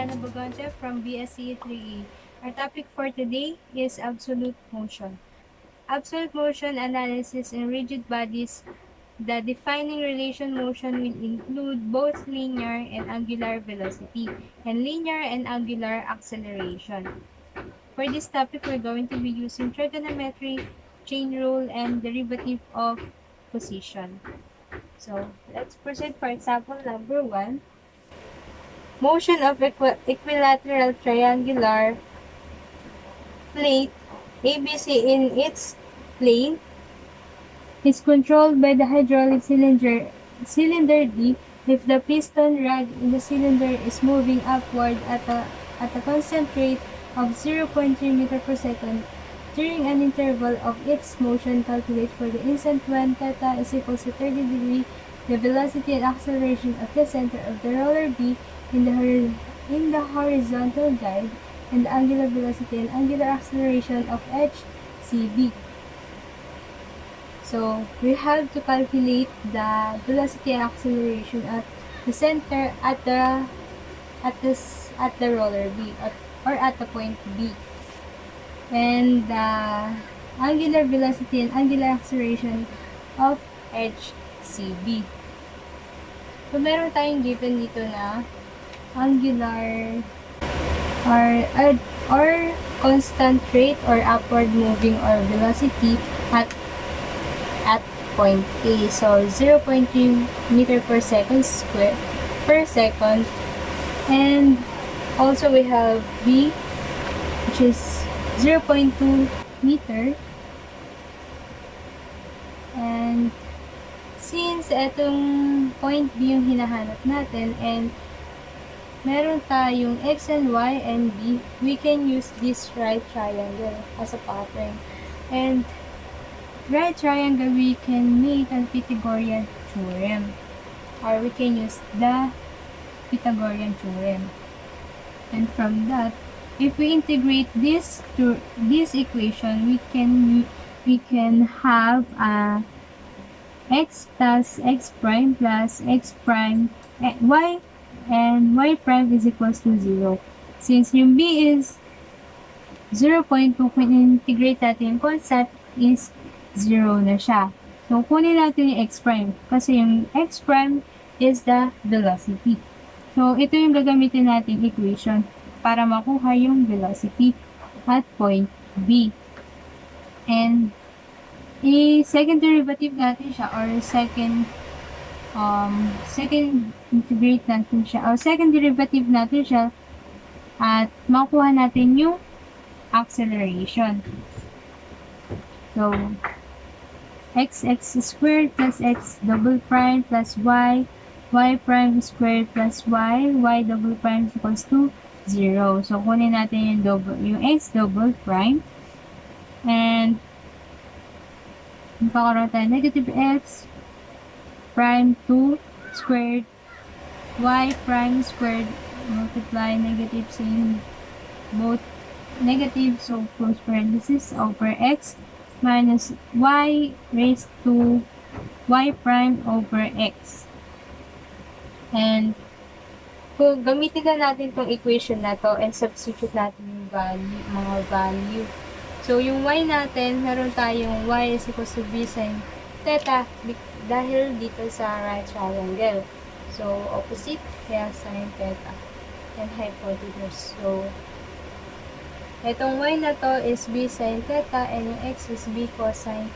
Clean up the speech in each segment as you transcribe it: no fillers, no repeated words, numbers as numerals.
Mariana Bagonte from BSc 3E. Our topic for today is absolute motion. Absolute motion analysis in rigid bodies. The defining relation motion will include both linear and angular velocity and linear and angular acceleration. For this topic, we're going to be using trigonometry, chain rule, and derivative of position. So let's proceed for example number 1. Motion of equilateral triangular plate ABC in its plane is controlled by the hydraulic cylinder D if the piston rod in the cylinder is moving upward at a constant rate of 0.3 meter per second during an interval of its motion. Calculate for the instant when theta is equal to 30 degree the velocity and acceleration of the center of the roller B in the horizontal guide and the angular velocity and angular acceleration of HCB. So we have to calculate the velocity and acceleration at the center at the roller B or at the point B. And the angular velocity and angular acceleration of HCB. So meron tayong given dito na angular or constant rate or upward moving or velocity at point A. So 0.3 meter per second square per second. And also we have B, which is 0.2 meter. And since etong point B yung hinahanap natin and meron tayong X and Y and B, we can use this right triangle as a pattern. And right triangle, we can make a Pythagorean theorem, or we can use the Pythagorean theorem. And from that, if we integrate this to this equation, we can have x plus x prime plus x prime y and y prime is equals to 0. Since yung b is 0.2, kung integrate natin yung constant is 0 na siya. So, kunin natin yung x prime. Kasi yung x prime is the velocity. So, ito yung gagamitin natin equation para makuha yung velocity at point B. And, second derivative natin siya or second integrate natin siya or second derivative natin siya at makuha natin yung acceleration. So, x squared plus x double prime plus y prime squared plus y double prime equals to 0. So, kunin natin yung x double prime. And, magkakaroon tayo negative x prime 2 squared y prime squared multiply negative in both negative, so close parenthesis over x minus y raised to y prime over x. And kung gamitin na natin itong equation na to and substitute natin yung mga value. So, yung y natin, meron tayong y is equals to b sin theta dahil dito sa right triangle. So, opposite, kaya sin theta and hypotenuse. So, itong y na to is b sin theta and yung x is b cosine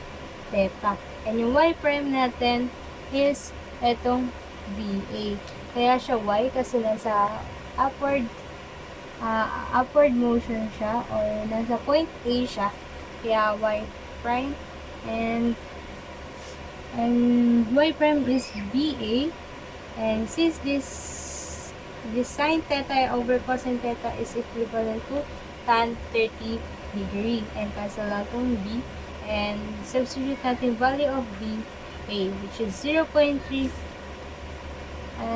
theta. And yung y prime natin is itong VA. Kaya siya y kasi nasa upward motion siya or nasa point A siya. Kaya y prime and y prime is BA. And since this sin theta over cosine theta is equivalent to tan 30 degree and cancel out yung B and substitute natin value of B A which is 0.3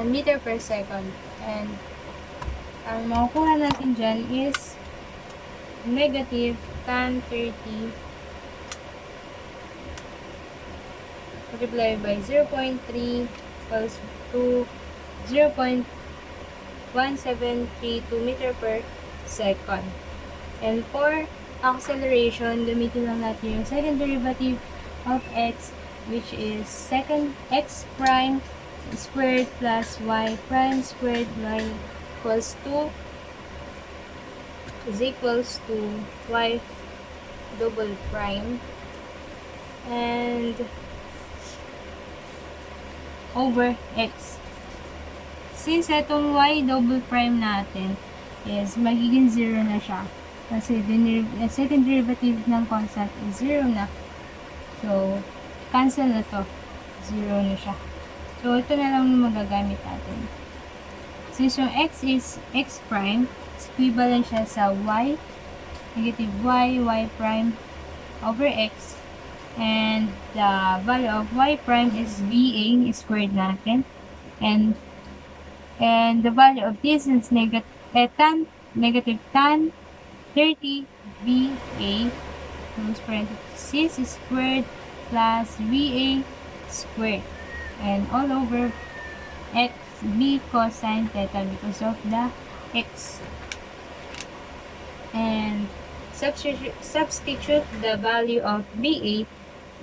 meter per second and ang makukuha natin dyan is negative tan 30 multiplied by 0.3 equals to 0.3 0.1732 meter per second. And for acceleration, gamitin lang natin yung second derivative of x, which is second x prime squared plus y prime squared equals to is equals to y double prime and over x. Since itong y double prime natin is magiging 0 na siya. Kasi second derivative ng constant is 0 na. So, cancel na to. 0 na siya. So, ito na lang yung magagamit natin. Since yung x is x prime, equivalent siya sa y, negative y prime over x. And the value of y prime is VA squared natin. And the value of this is negative tan 30 VA close parenthesis squared plus VA squared and all over x b cosine theta because of the x. And substitute the value of VA,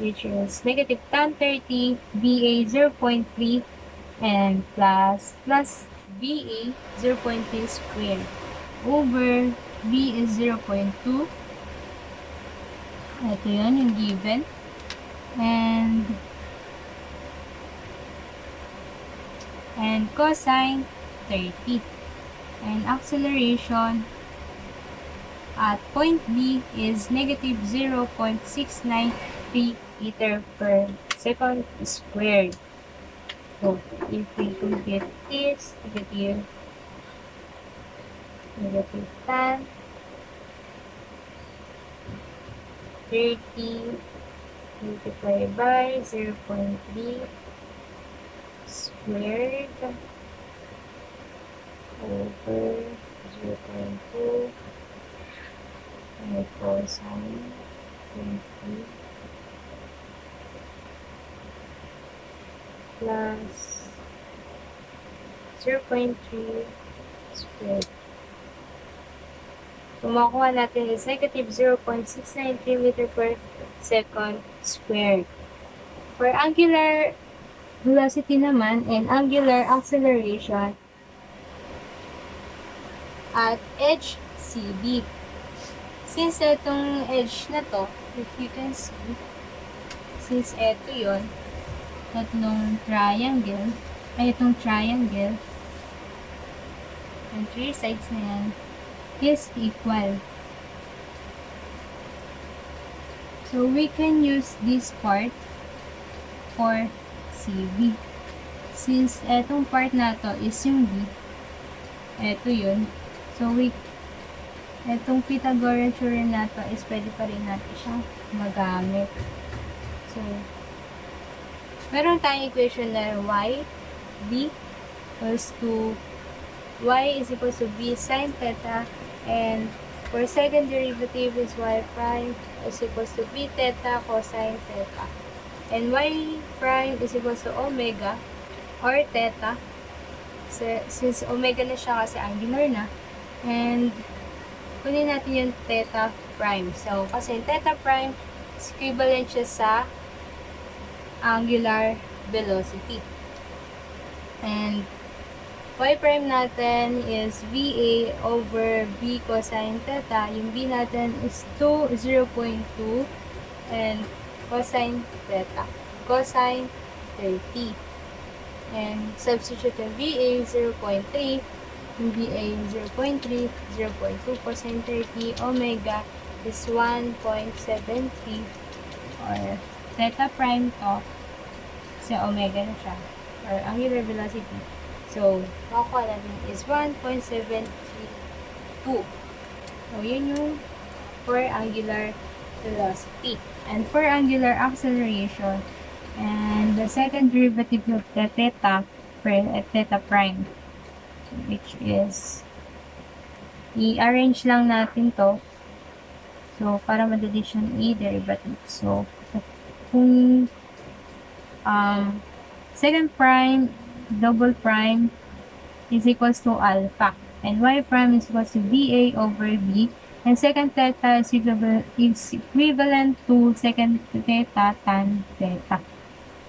which is negative tan 30 VA 0.3 and plus VA 0.3 squared over B is 0.2. Ito yun, yung given. And cosine 30. And acceleration at point B is negative 0.693 meter per second squared. So, if we compute this, negative tan 30 multiplied by 0.3 squared over 0.2 and cosine 20 plus 0.3 squared. So, makuha natin is negative 0.693 meter per second squared. For angular velocity naman and angular acceleration at edge CB. Since itong edge na to, if you can see, since ito yon tatlong triangle, ay itong triangle, and three sides na yan, is equal. So, we can use this part for CB. Since etong part na to is yung B, eto yun. So, etong Pythagorean theorem na to is pwede pa rin natin siyang magamit. So, meron tayong equation na y, B, equals to y is equals to b sine theta, and for second derivative is y prime is equals to b theta cosine theta, and y prime is equals to omega or theta, since omega na siya kasi angular na, and kunin natin yung theta prime. So, kasi yung theta prime is equivalent siya sa angular velocity. And y prime natin is VA over B cosine theta. Yung B natin is 0.2 and cosine theta. Cosine 30. And substitute yung VA 0.3. Yung BA 0.3, 0.2 cosine 30. Omega is 1.73 or theta prime to. Kasi omega na siya. Or angular velocity. So, makuha natin is 1.732. So, yun yung for angular velocity. And for angular acceleration, and the second derivative of the theta prime, which is, i-arrange lang natin to. So, para madali siyang i-derivative. So, kung second prime, double prime, is equals to alpha. And y prime is equals to dA over b. And second theta is equivalent to second theta tan theta.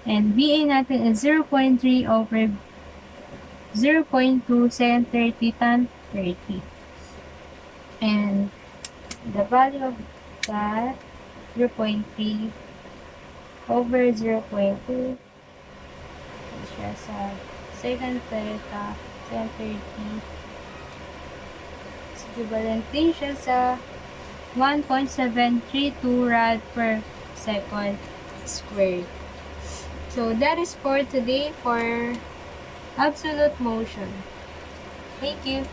And BA natin is 0.3 over 0.2 second 30 tan 30. And the value of that 0.3 over 0.2 siya sa second theta second 30 is equivalent din siya sa 1.732 rad per second squared. So that is for today for absolute motion. Thank you.